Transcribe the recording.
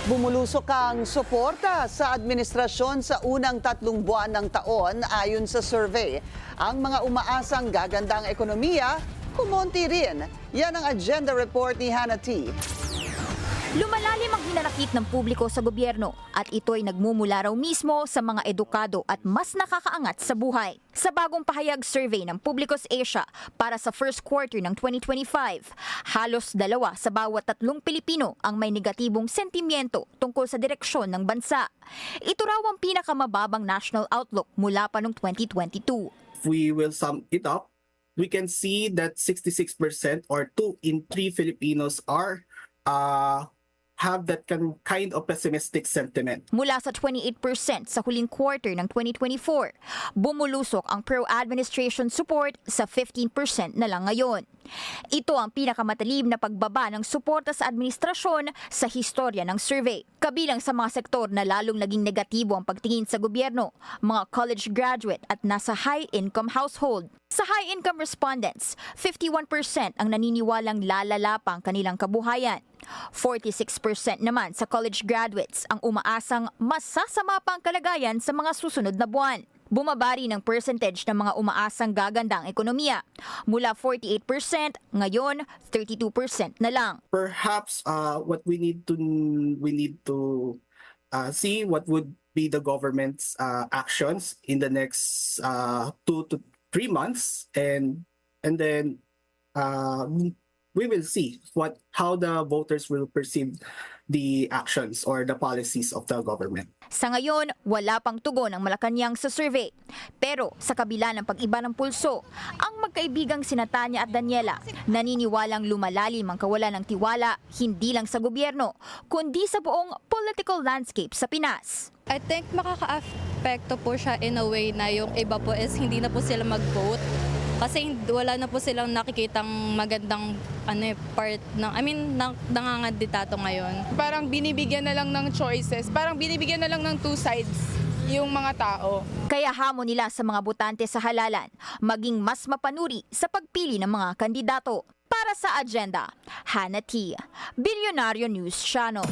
Bumulusok ang suporta sa administrasyon sa unang 3 buwan ng taon ayon sa survey. Ang mga umaasang gaganda ang ekonomiya, kumonti rin. Yan ang agenda report ni Hannah T. Lumalalim ang hinanakit ng publiko sa gobyerno at ito'y nagmumula raw mismo sa mga edukado at mas nakakaangat sa buhay. Sa bagong pahayag survey ng Publicus Asia para sa first quarter ng 2025, halos 2 sa bawat 3 Pilipino ang may negatibong sentimiento tungkol sa direksyon ng bansa. Ito raw ang pinakamababang national outlook mula pa noong 2022. If we will sum it up, we can see that 66% or 2 in 3 Filipinos are have that kind of pessimistic sentiment. Mula sa 28% sa huling quarter ng 2024, bumulusok ang pro-administration support sa 15% na lang ngayon. Ito ang pinakamatalim na pagbaba ng suporta sa administrasyon sa historya ng survey. Kabilang sa mga sektor na lalong naging negatibo ang pagtingin sa gobyerno, mga college graduate at nasa high-income household. Sa high-income respondents, 51% ang naniniwalang lalala pa ang kanilang kabuhayan. 46% naman sa college graduates ang umaasang mas sasama pa ang kalagayan sa mga susunod na buwan. Bumabari ng percentage ng mga umaasang gaganda ang ekonomiya. Mula 48%, ngayon 32% na lang. Perhaps what we need to see what would be the government's actions in the next 2 to 3 months, and then we will see how the voters will perceive the actions or the policies of the government. Sa ngayon, wala pang tugon ang Malacanang sa survey. Pero sa kabila ng pag-iba ng pulso, ang magkaibigang sina Tanya at Daniela naniniwalang lumalalim ang kawalan ng tiwala hindi lang sa gobyerno, kundi sa buong political landscape sa Pinas. I think makaka-apekto po siya in a way na yung iba po is hindi na po sila mag-vote. Kasi wala na po silang nakikitang magandang part ng, nanganganditato ngayon. Parang binibigyan na lang ng choices, parang binibigyan na lang ng 2 sides yung mga tao. Kaya hamon nila sa mga botante sa halalan, maging mas mapanuri sa pagpili ng mga kandidato. Para sa agenda, Hannah T. Bilyonaryo News Channel.